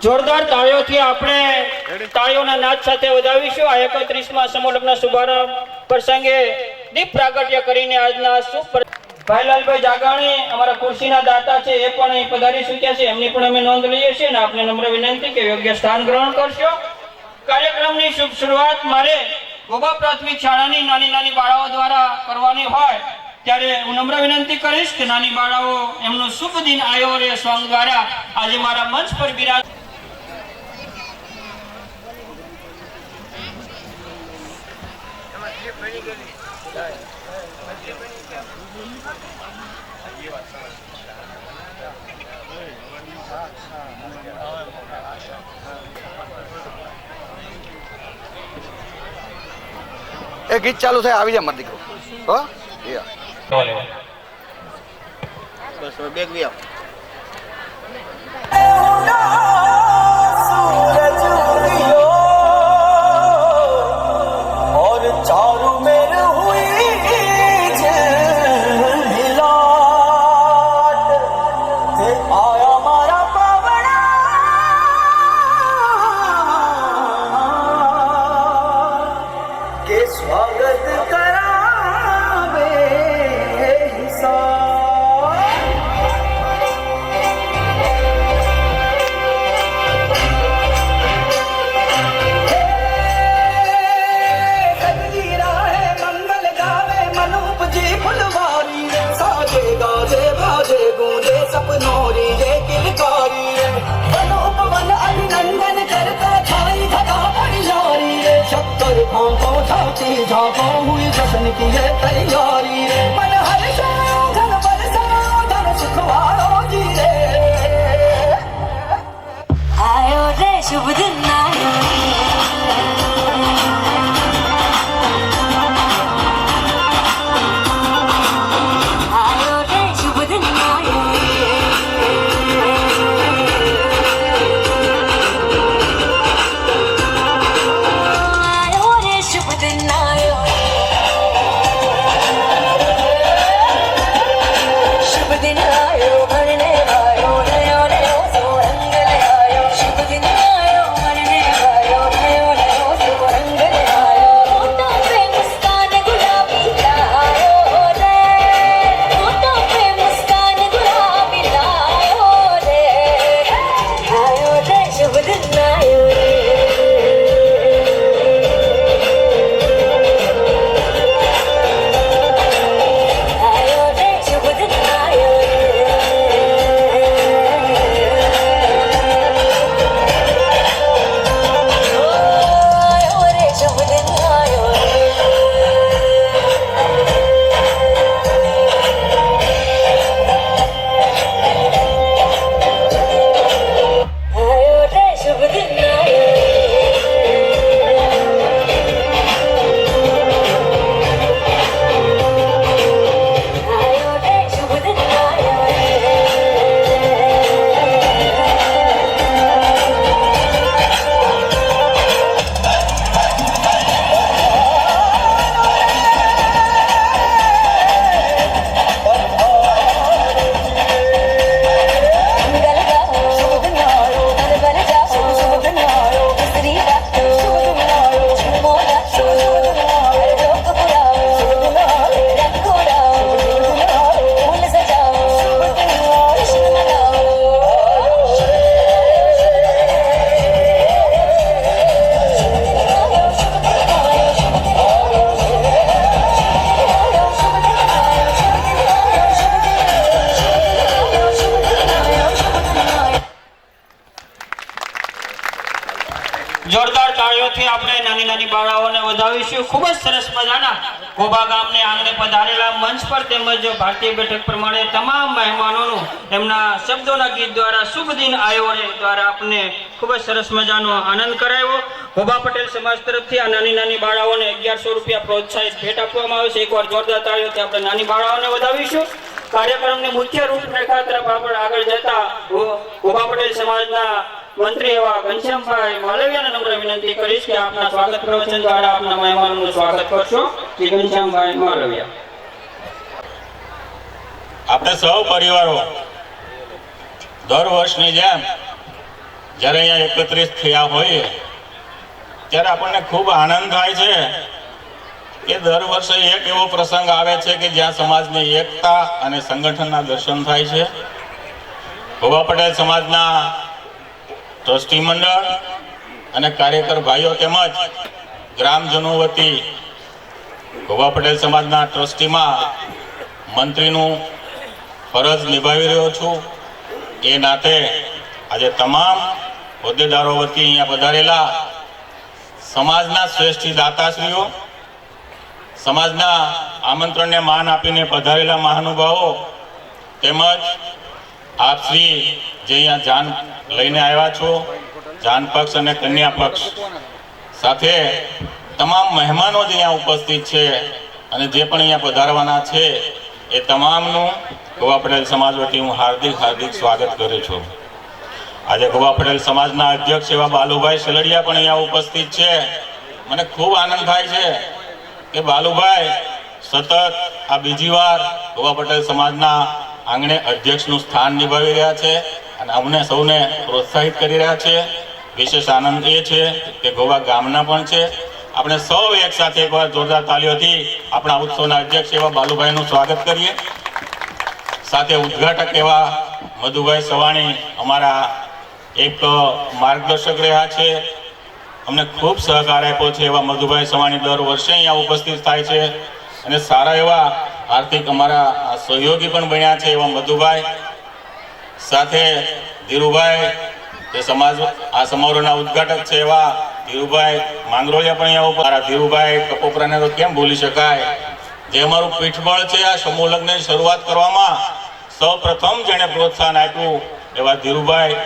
જોરદાર તાળીઓથી આપણે તાળીઓના નાદ સાથે વધાવીશું આ 31મા સમૂહ લગ્ન શુભારંભ પ્રસંગે દીપ પ્રાગટ્ય કરીને આજના શુભ ભાઈલાલભાઈ જાગાણી અમારા ખુરશીના દાતા છે એ પણ અહીં પધારી ચૂક્યા છે, એમની પણ અમે નોંધ લઈએ છીએ અને આપને નમ્ર વિનંતી કે યોગ્ય સ્થાન ગ્રહણ કરશો। કાર્યક્રમની શુભ શરૂઆત મારે ગોબા પ્રાથમિક શાળાની નાની નાની બાળાઓ દ્વારા કરવાની હોય ત્યારે હું નમ્ર વિનંતી કરીશ કે નાની બાળાઓ એમનો શુભ દિન આવ્યો રે સોંગ દ્વારા આજે મારા મંચ પર બિરાજ એ ગીત ચાલુ થાય આવી જા માર દીકરો હો બસ બેગ વી આવ हुई जश्न की है तैयारी रे मन हर घर बरसा सुख वालो जी रे आयो रे शुभ दिन आयो જોરદાર તાળીઓથી આપણે નાની નાની બાળાઓને વધાવીશું। ખૂબ જ સરસ મજાના ગોબા ગામને આંગણે પધારેલા મંચ પર તેમજ ભારતીય બેઠક પ્રમાણે તમામ મહેમાનોનું એમના શબ્દોના ગીત દ્વારા શુભ દિન આવ્યો રે દ્વારા આપને ખૂબ જ સરસ મજાનો આનંદ કરાવ્યો। ગોબા પટેલ સમાજ તરફથી આ નાની નાની બાળાઓને 1100 રૂપિયા પ્રોત્સાહિત ભેટ આપવામાં આવે છે। એકવાર જોરદાર તાળીઓથી આપણે નાની બાળાઓને વધાવીશું। કાર્યક્રમની મુખ્ય રૂપરેખા તરફ આપણે આગળ જતા ગોબા પટેલ સમાજના મંત્રી એવા ઘનશ્યામભાઈ માલવિયાને નમ્ર વિનંતી કરીશ કે આપના સ્વાગત પ્રવચન દ્વારા આપના મહેમાનોનું સ્વાગત કરશો। શ્રી ઘનશ્યામભાઈ માલવિયા। આપણે સૌ પરિવારો દર વર્ષની જેમ જ્યારે અહીંયા એકત્રિત થયા હોઈએ ત્યારે આપણને ખૂબ આનંદ થાય છે કે દર વર્ષે એક એવો પ્રસંગ આવે છે કે જ્યાં સમાજની એકતા અને સંગઠનના દર્શન થાય છે. ગોવા પટેલ સમાજના ટ્રસ્ટી મંડળ અને કાર્યકર ભાઈઓ તેમજ ગ્રામજનો વતી ગોવા પટેલ સમાજના ટ્રસ્ટીમાં મંત્રીનું ફરજ નિભાવી રહ્યો છું. એ નાતે આજે તમામ હોદ્દેદારો વતી અહીંયા પધારેલા સમાજના શ્રેષ્ઠ દાતાશ્રીઓ, સમાજના આમંત્રણને માન આપીને પધારેલા મહાનુભાવો તેમજ આપશ્રી જે અહીંયા જાન લઈને આવ્યા છો, જાન પક્ષ અને કન્યા પક્ષ સાથે તમામ મહેમાનો જે અહીંયા ઉપસ્થિત છે અને જે પણ અહીંયા પધારવાના છે એ તમામનું ગોવા પટેલ સમાજ વતી હું હાર્દિક સ્વાગત કરું છું. આજે ગોવા પટેલ સમાજના અધ્યક્ષ એવા બાલુભાઈ શેલડિયા પણ અહીંયા ઉપસ્થિત છે. મને ખૂબ આનંદ થાય છે કે બાલુભાઈ સતત આ બીજી વાર ગોવા પટેલ સમાજના આંગણે અધ્યક્ષનું સ્થાન નિભાવી રહ્યા છે અને અમને સૌને પ્રોત્સાહિત કરી રહ્યા છે. વિશેષ આનંદ એ છે કે ગોવા ગામના પણ છે. આપણે સૌ એક સાથે એકવાર જોરદાર તાલીઓથી આપણા ઉત્સવના અધ્યક્ષ એવા બાલુભાઈનું સ્વાગત કરીએ. સાથે ઉદ્ઘાટક એવા મધુભાઈ સવાણી અમારા એક માર્ગદર્શક રહ્યા છે. અમને ખૂબ સહકાર આપ્યો છે એવા મધુભાઈ સવાણી દર વર્ષે અહીંયા ઉપસ્થિત થાય છે અને સારા એવા આર્થિક અમારા સહયોગી પણ બન્યા છે એવા મધુભાઈ. સાથે ધીરુભાઈ જે આ સમારોહના ઉદ્ઘાટક છે એવા ધીરુભાઈ માંગરોળિયા પણ અહીંયા ઉપર. ધીરુભાઈ કપોપરાને તો કેમ ભૂલી શકાય, જે અમારું પીઠબળ છે આ સમૂહ લગ્નની શરૂઆત કરવામાં સૌ પ્રથમ જેણે પ્રોત્સાહન આપ્યું એવા ધીરુભાઈ